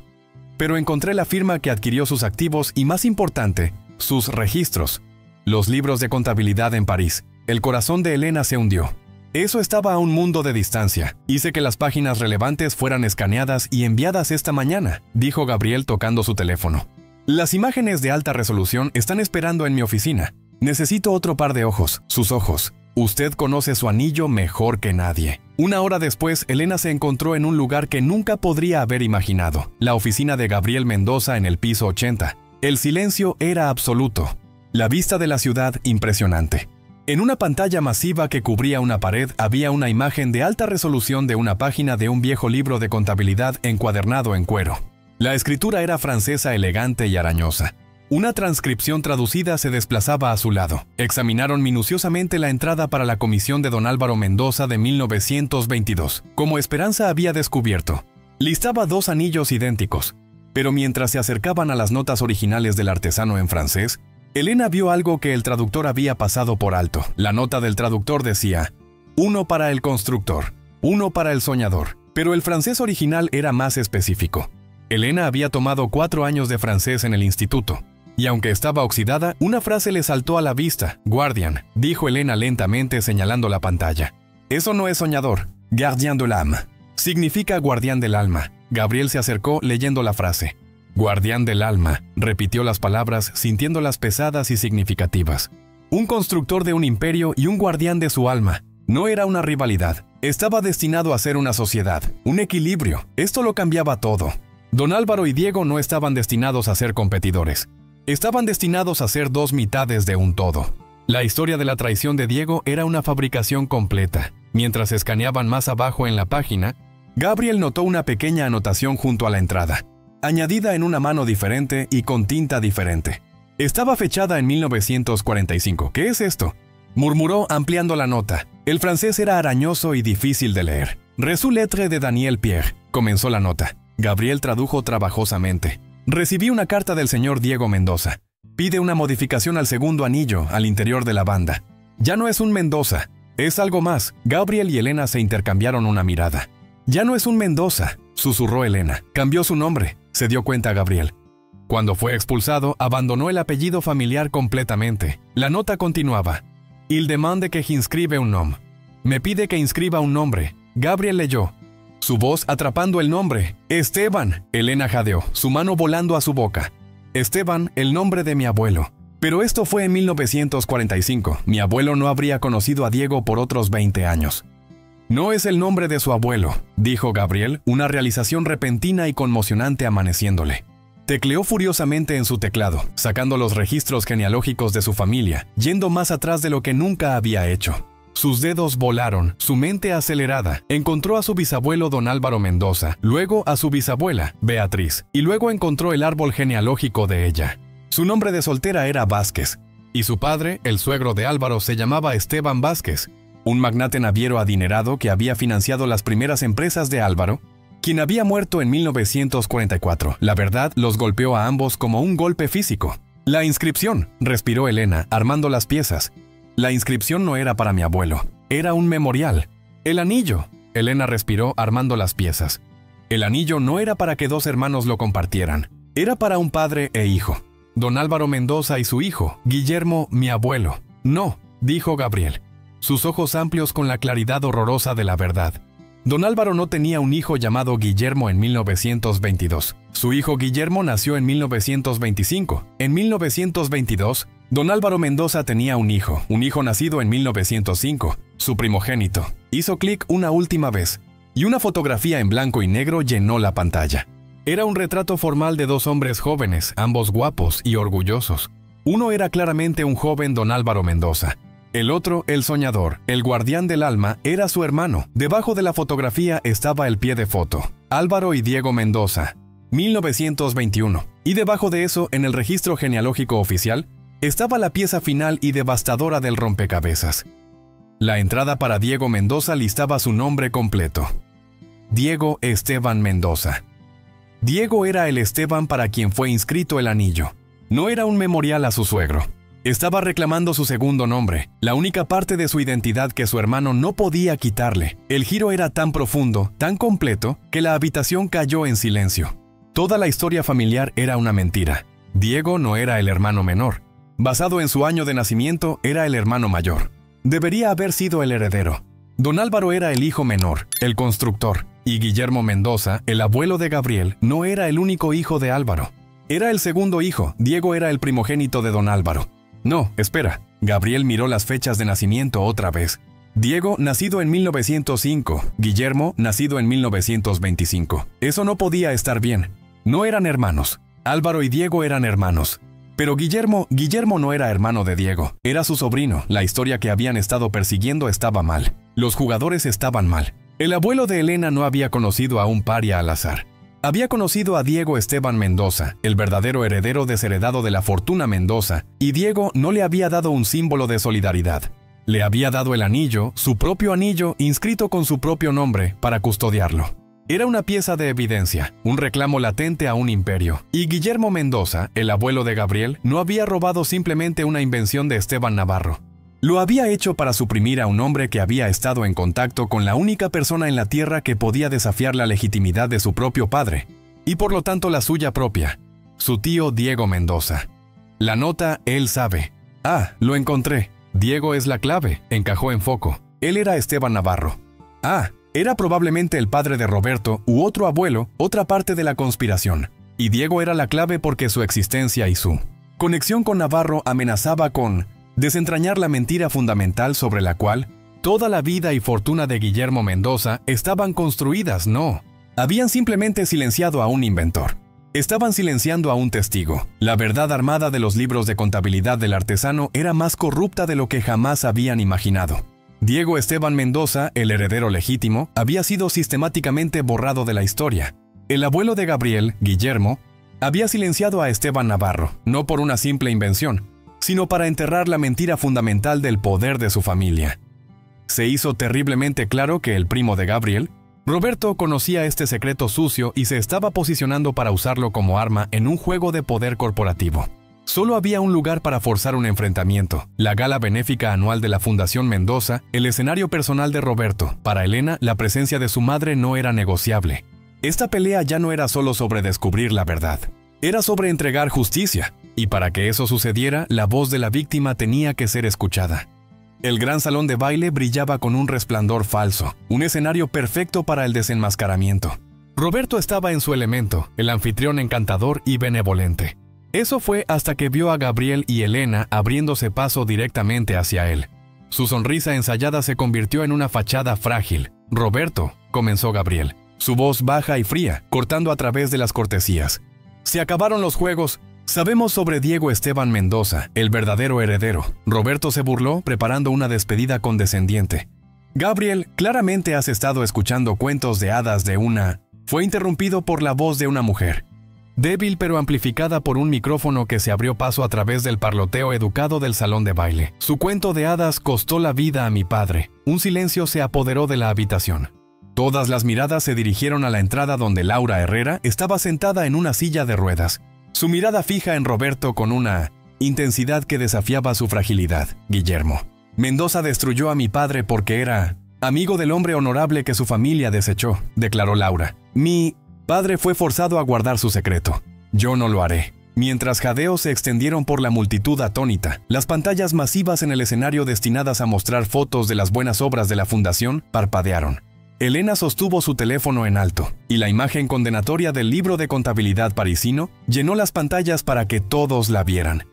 Pero encontré la firma que adquirió sus activos y, más importante, sus registros. Los libros de contabilidad en París. El corazón de Elena se hundió. Eso estaba a un mundo de distancia. Hice que las páginas relevantes fueran escaneadas y enviadas esta mañana, dijo Gabriel tocando su teléfono. Las imágenes de alta resolución están esperando en mi oficina. Necesito otro par de ojos, sus ojos. Usted conoce su anillo mejor que nadie. Una hora después, Elena se encontró en un lugar que nunca podría haber imaginado, la oficina de Gabriel Mendoza en el piso 80. El silencio era absoluto. La vista de la ciudad impresionante. En una pantalla masiva que cubría una pared había una imagen de alta resolución de una página de un viejo libro de contabilidad encuadernado en cuero. La escritura era francesa elegante y arañosa. Una transcripción traducida se desplazaba a su lado. Examinaron minuciosamente la entrada para la comisión de don Álvaro Mendoza de 1922. Como Esperanza había descubierto, listaba dos anillos idénticos. Pero mientras se acercaban a las notas originales del artesano en francés, Elena vio algo que el traductor había pasado por alto. La nota del traductor decía, 1 para el constructor, 1 para el soñador. Pero el francés original era más específico. Elena había tomado 4 años de francés en el instituto. Y aunque estaba oxidada, una frase le saltó a la vista. Guardian, dijo Elena lentamente señalando la pantalla. Eso no es soñador. Gardien de l'âme. Significa guardián del alma. Gabriel se acercó leyendo la frase. Guardián del alma, repitió las palabras sintiéndolas pesadas y significativas. Un constructor de un imperio y un guardián de su alma. No era una rivalidad. Estaba destinado a ser una sociedad, un equilibrio. Esto lo cambiaba todo. Don Álvaro y Diego no estaban destinados a ser competidores. Estaban destinados a ser dos mitades de un todo. La historia de la traición de Diego era una fabricación completa. Mientras escaneaban más abajo en la página, Gabriel notó una pequeña anotación junto a la entrada, añadida en una mano diferente y con tinta diferente. Estaba fechada en 1945. ¿Qué es esto?, murmuró ampliando la nota. El francés era arañoso y difícil de leer. Reçu lettre de Daniel Pierre, comenzó la nota. Gabriel tradujo trabajosamente. Recibí una carta del señor Diego Mendoza. Pide una modificación al segundo anillo al interior de la banda. Ya no es un Mendoza, es algo más. Gabriel y Elena se intercambiaron una mirada. Ya no es un Mendoza, susurró Elena. Cambió su nombre, se dio cuenta Gabriel. Cuando fue expulsado, abandonó el apellido familiar completamente. La nota continuaba. Il demande que inscribe un nom. Me pide que inscriba un nombre. Gabriel leyó. Su voz atrapando el nombre. Esteban. Elena jadeó, su mano volando a su boca. Esteban, el nombre de mi abuelo. Pero esto fue en 1945. Mi abuelo no habría conocido a Diego por otros 20 años. No es el nombre de su abuelo, dijo Gabriel, una realización repentina y conmocionante amaneciéndole. Tecleó furiosamente en su teclado, sacando los registros genealógicos de su familia, yendo más atrás de lo que nunca había hecho. Sus dedos volaron, su mente acelerada, encontró a su bisabuelo don Álvaro Mendoza, luego a su bisabuela, Beatriz, y luego encontró el árbol genealógico de ella. Su nombre de soltera era Vázquez, y su padre, el suegro de Álvaro, se llamaba Esteban Vázquez, un magnate naviero adinerado que había financiado las primeras empresas de Álvaro, quien había muerto en 1944. La verdad los golpeó a ambos como un golpe físico. La inscripción, respiró Elena, armando las piezas. La inscripción no era para mi abuelo, era un memorial. El anillo, Elena respiró, armando las piezas. El anillo no era para que dos hermanos lo compartieran, era para un padre e hijo. Don Álvaro Mendoza y su hijo, Guillermo, mi abuelo. No, dijo Gabriel, sus ojos amplios con la claridad horrorosa de la verdad. Don Álvaro no tenía un hijo llamado Guillermo en 1922. Su hijo Guillermo nació en 1925. En 1922, don Álvaro Mendoza tenía un hijo nacido en 1905, su primogénito. Hizo clic una última vez, y una fotografía en blanco y negro llenó la pantalla. Era un retrato formal de dos hombres jóvenes, ambos guapos y orgullosos. Uno era claramente un joven don Álvaro Mendoza. El otro, el soñador, el guardián del alma, era su hermano. Debajo de la fotografía estaba el pie de foto. Álvaro y Diego Mendoza, 1921. Y debajo de eso, en el registro genealógico oficial, estaba la pieza final y devastadora del rompecabezas. La entrada para Diego Mendoza listaba su nombre completo. Diego Esteban Mendoza. Diego era el Esteban para quien fue inscrito el anillo. No era un memorial a su suegro. Estaba reclamando su segundo nombre, la única parte de su identidad que su hermano no podía quitarle. El giro era tan profundo, tan completo, que la habitación cayó en silencio. Toda la historia familiar era una mentira. Diego no era el hermano menor. Basado en su año de nacimiento, era el hermano mayor. Debería haber sido el heredero. Don Álvaro era el hijo menor, el constructor, y Guillermo Mendoza, el abuelo de Gabriel, no era el único hijo de Álvaro. Era el segundo hijo. Diego era el primogénito de don Álvaro. No, espera. Gabriel miró las fechas de nacimiento otra vez. Diego, nacido en 1905. Guillermo, nacido en 1925. Eso no podía estar bien. No eran hermanos. Álvaro y Diego eran hermanos. Pero Guillermo no era hermano de Diego. Era su sobrino. La historia que habían estado persiguiendo estaba mal. Los jugadores estaban mal. El abuelo de Elena no había conocido a un paria al azar. Había conocido a Diego Esteban Mendoza, el verdadero heredero desheredado de la fortuna Mendoza, y Diego no le había dado un símbolo de solidaridad. Le había dado el anillo, su propio anillo, inscrito con su propio nombre, para custodiarlo. Era una pieza de evidencia, un reclamo latente a un imperio. Y Guillermo Mendoza, el abuelo de Gabriel, no había robado simplemente una invención de Esteban Navarro. Lo había hecho para suprimir a un hombre que había estado en contacto con la única persona en la tierra que podía desafiar la legitimidad de su propio padre, y por lo tanto la suya propia, su tío Diego Mendoza. La nota, él sabe. Ah, lo encontré. Diego es la clave, encajó en foco. Él era Esteban Navarro. Ah, era probablemente el padre de Roberto u otro abuelo, otra parte de la conspiración. Y Diego era la clave porque su existencia y su conexión con Navarro amenazaba con desentrañar la mentira fundamental sobre la cual toda la vida y fortuna de Guillermo Mendoza estaban construidas. No, habían simplemente silenciado a un inventor. Estaban silenciando a un testigo. La verdad armada de los libros de contabilidad del artesano era más corrupta de lo que jamás habían imaginado. Diego Esteban Mendoza, el heredero legítimo, había sido sistemáticamente borrado de la historia. El abuelo de Gabriel, Guillermo, había silenciado a Esteban Navarro, no por una simple invención, sino para enterrar la mentira fundamental del poder de su familia. Se hizo terriblemente claro que el primo de Gabriel, Roberto, conocía este secreto sucio y se estaba posicionando para usarlo como arma en un juego de poder corporativo. Solo había un lugar para forzar un enfrentamiento: la gala benéfica anual de la Fundación Mendoza, el escenario personal de Roberto. Para Elena, la presencia de su madre no era negociable. Esta pelea ya no era solo sobre descubrir la verdad. Era sobre entregar justicia, y para que eso sucediera, la voz de la víctima tenía que ser escuchada. El gran salón de baile brillaba con un resplandor falso, un escenario perfecto para el desenmascaramiento. Roberto estaba en su elemento, el anfitrión encantador y benevolente. Eso fue hasta que vio a Gabriel y Elena abriéndose paso directamente hacia él. Su sonrisa ensayada se convirtió en una fachada frágil. «Roberto», comenzó Gabriel, su voz baja y fría, cortando a través de las cortesías. «Se acabaron los juegos. Sabemos sobre Diego Esteban Mendoza, el verdadero heredero». Roberto se burló, preparando una despedida condescendiente. «Gabriel, claramente has estado escuchando cuentos de hadas de una...». Fue interrumpido por la voz de una mujer, débil pero amplificada por un micrófono que se abrió paso a través del parloteo educado del salón de baile. «Su cuento de hadas costó la vida a mi padre». Un silencio se apoderó de la habitación. Todas las miradas se dirigieron a la entrada donde Laura Herrera estaba sentada en una silla de ruedas, su mirada fija en Roberto con una intensidad que desafiaba su fragilidad. «Guillermo Mendoza destruyó a mi padre porque era amigo del hombre honorable que su familia desechó», declaró Laura. «Mi padre fue forzado a guardar su secreto. Yo no lo haré». Mientras jadeos se extendieron por la multitud atónita, las pantallas masivas en el escenario destinadas a mostrar fotos de las buenas obras de la fundación parpadearon. Elena sostuvo su teléfono en alto, y la imagen condenatoria del libro de contabilidad parisino llenó las pantallas para que todos la vieran.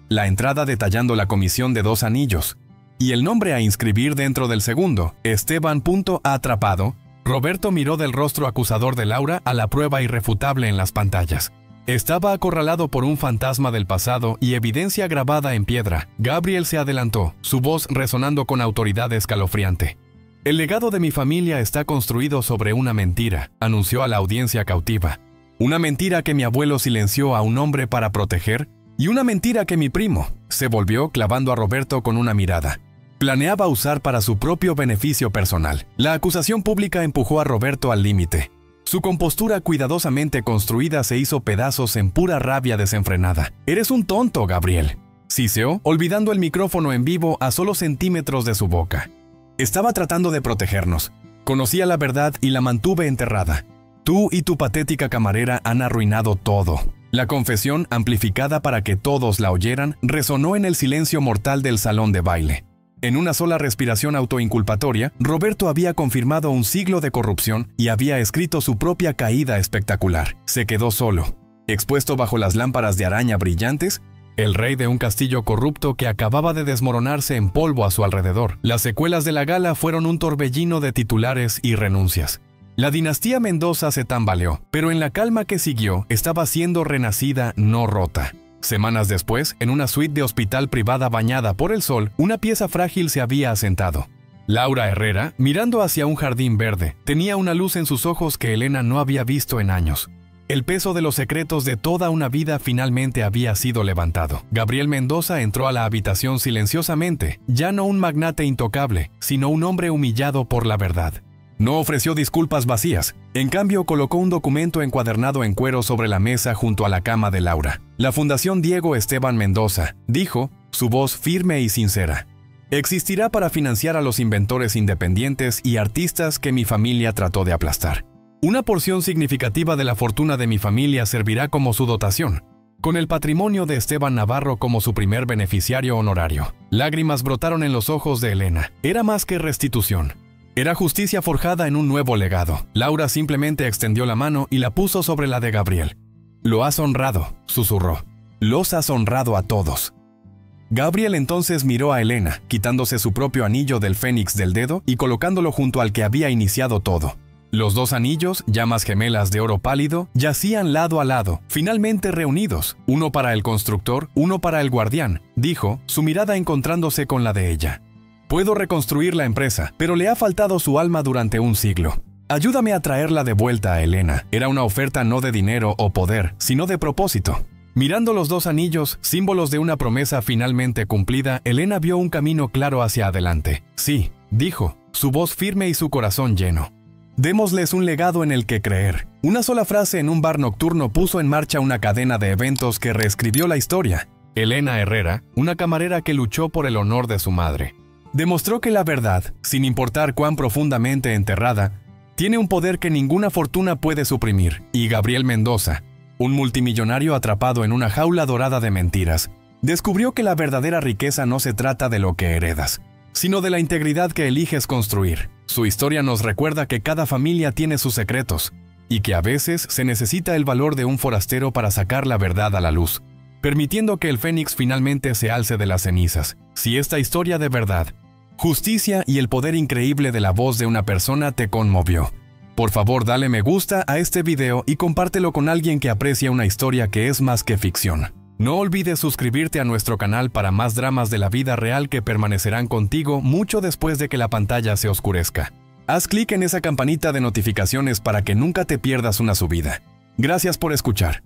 La entrada detallando la comisión de 2 anillos, y el nombre a inscribir dentro del segundo, Esteban Atrapado. Roberto miró del rostro acusador de Laura a la prueba irrefutable en las pantallas. Estaba acorralado por un fantasma del pasado y evidencia grabada en piedra. Gabriel se adelantó, su voz resonando con autoridad escalofriante. «El legado de mi familia está construido sobre una mentira», anunció a la audiencia cautiva. «Una mentira que mi abuelo silenció a un hombre para proteger, y una mentira que mi primo», se volvió clavando a Roberto con una mirada, «planeaba usar para su propio beneficio personal». La acusación pública empujó a Roberto al límite. Su compostura cuidadosamente construida se hizo pedazos en pura rabia desenfrenada. «Eres un tonto, Gabriel», siseó, olvidando el micrófono en vivo a solo centímetros de su boca. «Estaba tratando de protegernos. Conocía la verdad y la mantuve enterrada. Tú y tu patética camarera han arruinado todo». La confesión, amplificada para que todos la oyeran, resonó en el silencio mortal del salón de baile. En una sola respiración autoinculpatoria, Roberto había confirmado un siglo de corrupción y había escrito su propia caída espectacular. Se quedó solo, expuesto bajo las lámparas de araña brillantes, el rey de un castillo corrupto que acababa de desmoronarse en polvo a su alrededor. Las secuelas de la gala fueron un torbellino de titulares y renuncias. La dinastía Mendoza se tambaleó, pero en la calma que siguió estaba siendo renacida, no rota. Semanas después, en una suite de hospital privada bañada por el sol, una pieza frágil se había asentado. Laura Herrera, mirando hacia un jardín verde, tenía una luz en sus ojos que Elena no había visto en años. El peso de los secretos de toda una vida finalmente había sido levantado. Gabriel Mendoza entró a la habitación silenciosamente, ya no un magnate intocable, sino un hombre humillado por la verdad. No ofreció disculpas vacías, en cambio colocó un documento encuadernado en cuero sobre la mesa junto a la cama de Laura. «La Fundación Diego Esteban Mendoza», dijo, su voz firme y sincera, «existirá para financiar a los inventores independientes y artistas que mi familia trató de aplastar. Una porción significativa de la fortuna de mi familia servirá como su dotación, con el patrimonio de Esteban Navarro como su primer beneficiario honorario». Lágrimas brotaron en los ojos de Elena. Era más que restitución. Era justicia forjada en un nuevo legado. Laura simplemente extendió la mano y la puso sobre la de Gabriel. «Lo has honrado», susurró. «Los has honrado a todos». Gabriel entonces miró a Elena, quitándose su propio anillo del fénix del dedo y colocándolo junto al que había iniciado todo. Los 2 anillos, llamas gemelas de oro pálido, yacían lado a lado, finalmente reunidos. «Uno para el constructor, uno para el guardián», dijo, su mirada encontrándose con la de ella. «Puedo reconstruir la empresa, pero le ha faltado su alma durante un siglo. Ayúdame a traerla de vuelta a Elena». Era una oferta no de dinero o poder, sino de propósito. Mirando los 2 anillos, símbolos de una promesa finalmente cumplida, Elena vio un camino claro hacia adelante. «Sí», dijo, su voz firme y su corazón lleno. «Démosles un legado en el que creer». Una sola frase en un bar nocturno puso en marcha una cadena de eventos que reescribió la historia. Elena Herrera, una camarera que luchó por el honor de su madre, demostró que la verdad, sin importar cuán profundamente enterrada, tiene un poder que ninguna fortuna puede suprimir. Y Gabriel Mendoza, un multimillonario atrapado en una jaula dorada de mentiras, descubrió que la verdadera riqueza no se trata de lo que heredas, sino de la integridad que eliges construir. Su historia nos recuerda que cada familia tiene sus secretos, y que a veces se necesita el valor de un forastero para sacar la verdad a la luz, permitiendo que el Fénix finalmente se alce de las cenizas. Si esta historia de verdad, justicia y el poder increíble de la voz de una persona te conmovió, por favor dale me gusta a este video y compártelo con alguien que aprecia una historia que es más que ficción. No olvides suscribirte a nuestro canal para más dramas de la vida real que permanecerán contigo mucho después de que la pantalla se oscurezca. Haz clic en esa campanita de notificaciones para que nunca te pierdas una subida. Gracias por escuchar.